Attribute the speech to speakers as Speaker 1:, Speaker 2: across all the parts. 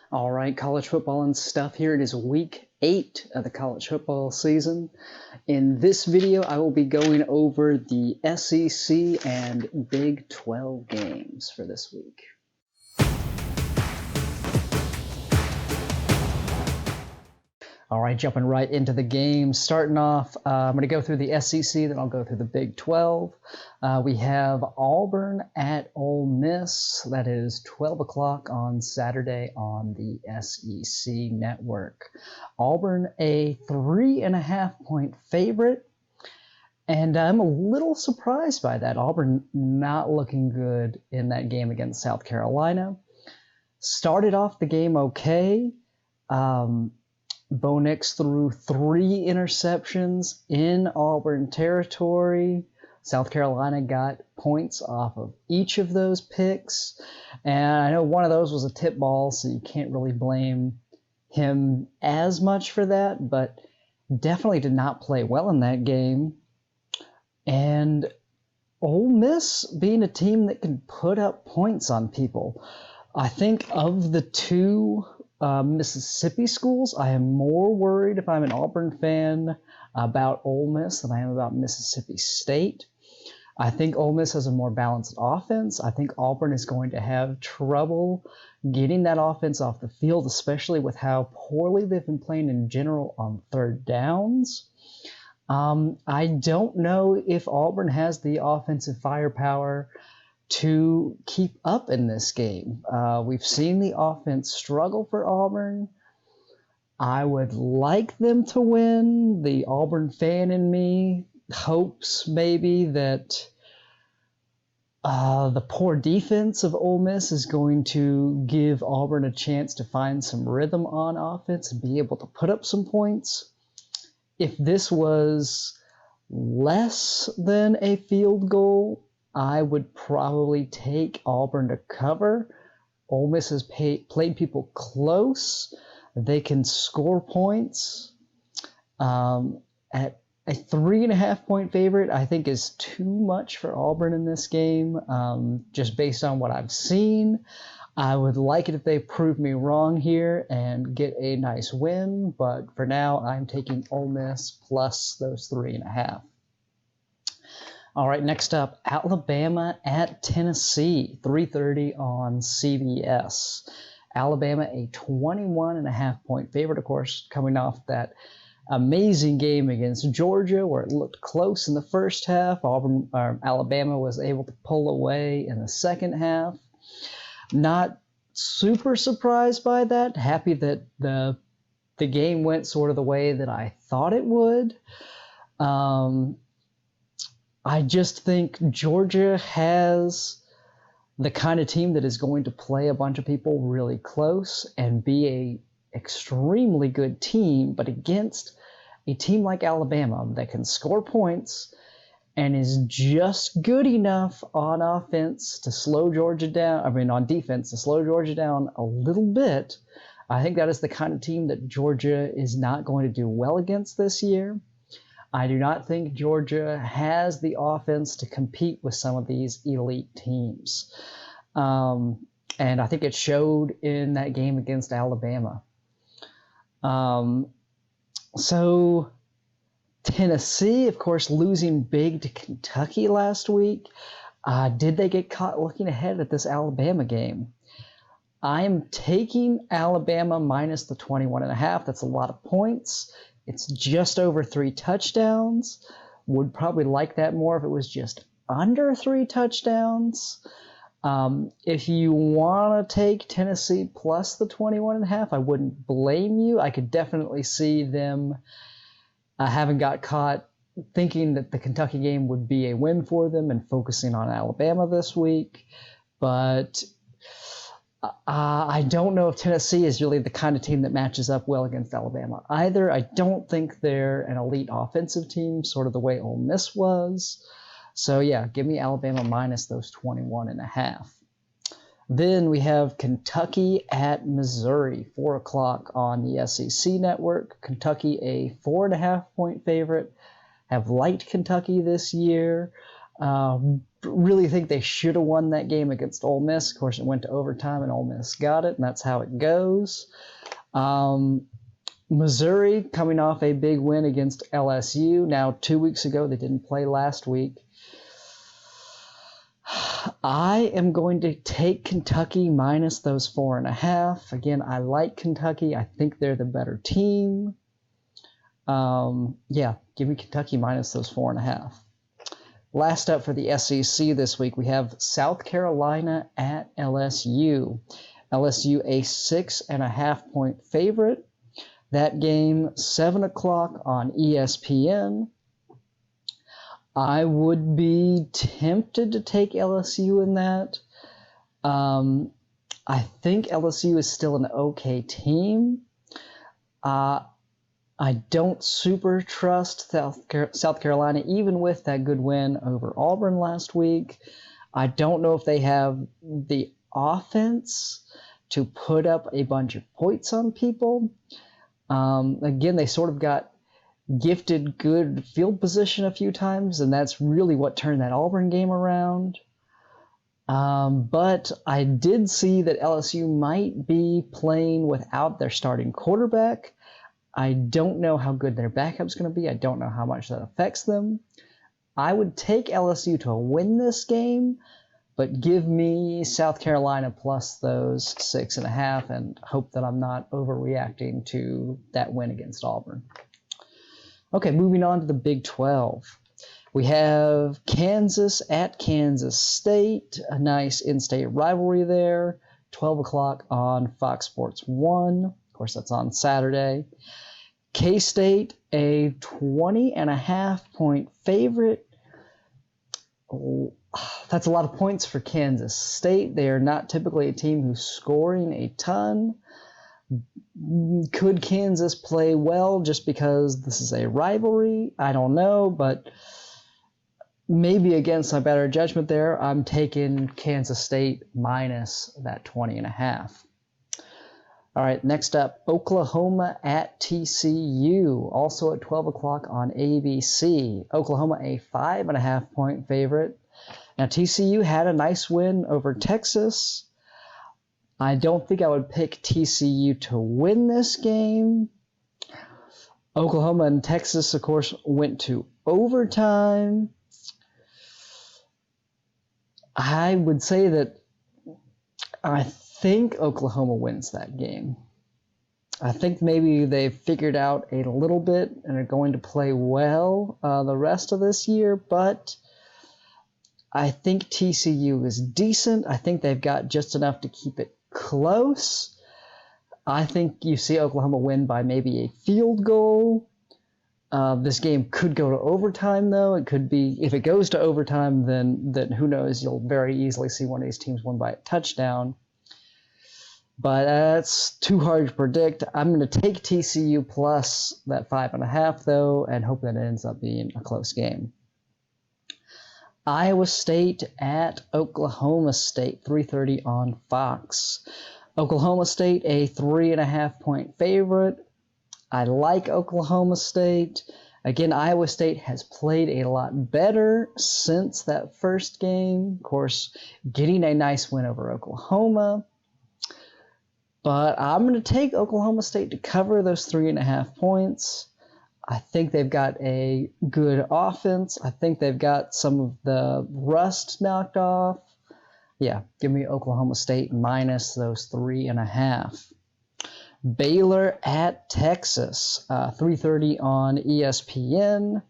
Speaker 1: All right, college football and stuff here. It is week 8 of the college football season. In this video, I will be going over the SEC and Big 12 games for this week. All right, jumping right into the game. Starting off, I'm going to go through the SEC, then I'll go through the Big 12. We have Auburn at Ole Miss. That is 12 o'clock on Saturday on the SEC network. Auburn, a 3.5-point favorite. And I'm a little surprised by that. Auburn not looking good in that game against South Carolina. Started off the game okay. Bo Nix threw 3 interceptions in Auburn territory. South Carolina got points off of each of those picks. And I know one of those was a tip ball, so you can't really blame him as much for that, but definitely did not play well in that game. And Ole Miss being a team that can put up points on people. I think of the two Mississippi schools, I am more worried if I'm an Auburn fan about Ole Miss than I am about Mississippi State. I think Ole Miss has a more balanced offense. I think Auburn is going to have trouble getting that offense off the field, especially with how poorly they've been playing in general on third downs. I don't know if Auburn has the offensive firepower to keep up in this game. We've seen the offense struggle for Auburn. I would like them to win. The Auburn fan in me hopes maybe that the poor defense of Ole Miss is going to give Auburn a chance to find some rhythm on offense and be able to put up some points. If this was less than a field goal, I would probably take Auburn to cover. Ole Miss has played people close. They can score points. At a 3.5-point favorite, I think is too much for Auburn in this game, just based on what I've seen. I would like it if they prove me wrong here and get a nice win, but for now, I'm taking Ole Miss plus those 3.5. All right, next up, Alabama at Tennessee, 3:30 on CBS. Alabama, a 21.5-point favorite, of course, coming off that amazing game against Georgia where it looked close in the first half. Alabama was able to pull away in the second half. Not super surprised by that. Happy that the game went sort of the way that I thought it would. I just think Georgia has the kind of team that is going to play a bunch of people really close and be a extremely good team, but against a team like Alabama that can score points and is just good enough on offense to slow Georgia down, on defense to slow Georgia down a little bit. I think that is the kind of team that Georgia is not going to do well against this year. I do not think Georgia has the offense to compete with some of these elite teams. And I think it showed in that game against Alabama. So Tennessee, of course, losing big to Kentucky last week. Did they get caught looking ahead at this Alabama game? I'm taking Alabama minus the 21.5. That's a lot of points. It's just over 3 touchdowns. Would probably like that more if it was just under 3 touchdowns. If you want to take Tennessee plus the 21.5, I wouldn't blame you. I could definitely see them having got caught thinking that the Kentucky game would be a win for them and focusing on Alabama this week. But I don't know if Tennessee is really the kind of team that matches up well against Alabama either. I don't think they're an elite offensive team, sort of the way Ole Miss was. So yeah, give me Alabama minus those 21.5. Then we have Kentucky at Missouri, 4 o'clock on the SEC network. Kentucky, a 4.5-point favorite. Have liked Kentucky this year. really think they should have won that game against Ole Miss. Of course, it went to overtime and Ole Miss got it, and that's how it goes. Missouri coming off a big win against LSU. Now, 2 weeks ago, they didn't play last week. I am going to take Kentucky minus those 4.5. Again, I like Kentucky. I think they're the better team. Yeah, give me Kentucky minus those 4.5. Last up for the SEC this week, we have South Carolina at LSU. LSU a 6.5 point favorite. That game, 7 o'clock on ESPN. I would be tempted to take LSU in that. I think LSU is still an okay team. I don't super trust South Carolina, even with that good win over Auburn last week. I don't know if they have the offense to put up a bunch of points on people. Again, they sort of got gifted good field position a few times, and that's really what turned that Auburn game around. But I did see that LSU might be playing without their starting quarterback. I don't know how good their backup's going to be. I don't know how much that affects them. I would take LSU to win this game, but give me South Carolina plus those 6.5 and hope that I'm not overreacting to that win against Auburn. Okay, moving on to the Big 12. We have Kansas at Kansas State, a nice in-state rivalry there, 12 o'clock on Fox Sports 1. Of course, that's on Saturday. K-State, a 20.5 point favorite. Oh, that's a lot of points for Kansas State. They are not typically a team who's scoring a ton. Could Kansas play well just because this is a rivalry? I don't know, but maybe against my better judgment there, I'm taking Kansas State minus that 20.5. All right, next up, Oklahoma at TCU, also at 12 o'clock on ABC. Oklahoma a 5.5 point favorite. Now, TCU had a nice win over Texas. I don't think I would pick TCU to win this game. Oklahoma and Texas, of course, went to overtime. I would say that I think Oklahoma wins that game. I think maybe they've figured out a little bit and are going to play well the rest of this year, but I think TCU is decent. I think they've got just enough to keep it close. I think you see Oklahoma win by maybe a field goal. This game could go to overtime, though. It could be, if it goes to overtime, then who knows? You'll very easily see one of these teams win by a touchdown. But that's too hard to predict. I'm going to take TCU plus that 5.5, though, and hope that it ends up being a close game. Iowa State at Oklahoma State, 3:30 on Fox. Oklahoma State, a 3.5 point favorite. I like Oklahoma State. Again, Iowa State has played a lot better since that first game. Of course, getting a nice win over Oklahoma. But I'm going to take Oklahoma State to cover those 3.5 points. I think they've got a good offense. I think they've got some of the rust knocked off. Yeah, give me Oklahoma State minus those 3.5. Baylor at Texas, 3:30 on ESPN.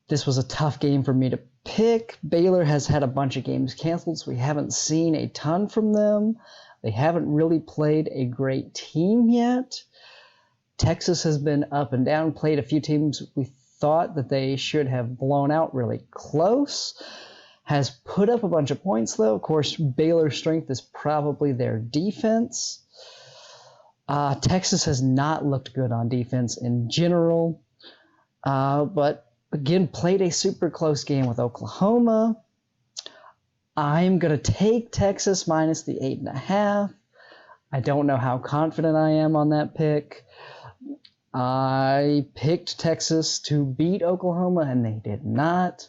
Speaker 1: This was a tough game for me to pick. Baylor has had a bunch of games canceled, so we haven't seen a ton from them. They haven't really played a great team yet. Texas has been up and down, played a few teams we thought that they should have blown out really close. Has put up a bunch of points, though. Of course, Baylor's strength is probably their defense. Texas has not looked good on defense in general. But, again, played a super close game with Oklahoma. I'm going to take Texas minus the 8.5. I don't know how confident I am on that pick. I picked Texas to beat Oklahoma, and they did not.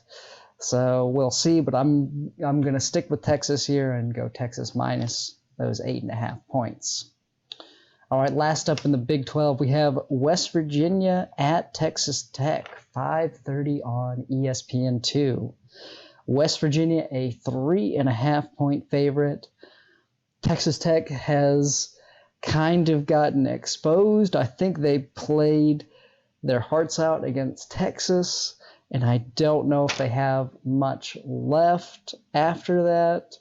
Speaker 1: So we'll see, but I'm going to stick with Texas here and go Texas minus those 8.5 points. All right, last up in the Big 12, we have West Virginia at Texas Tech, 5:30 on ESPN2. West Virginia, a 3.5 point favorite. Texas Tech has kind of gotten exposed. I think they played their hearts out against Texas, and I don't know if they have much left after that.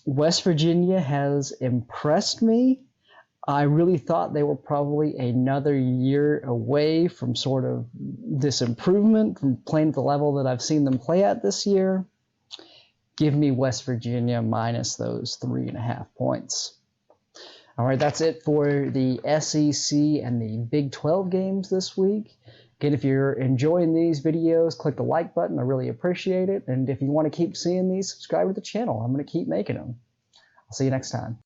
Speaker 1: West Virginia has impressed me. I really thought they were probably another year away from sort of this improvement, from playing at the level that I've seen them play at this year. Give me West Virginia minus those 3.5 points. All right, that's it for the SEC and the Big 12 games this week. Again, if you're enjoying these videos, click the like button. I really appreciate it. And if you want to keep seeing these, subscribe to the channel. I'm going to keep making them. I'll see you next time.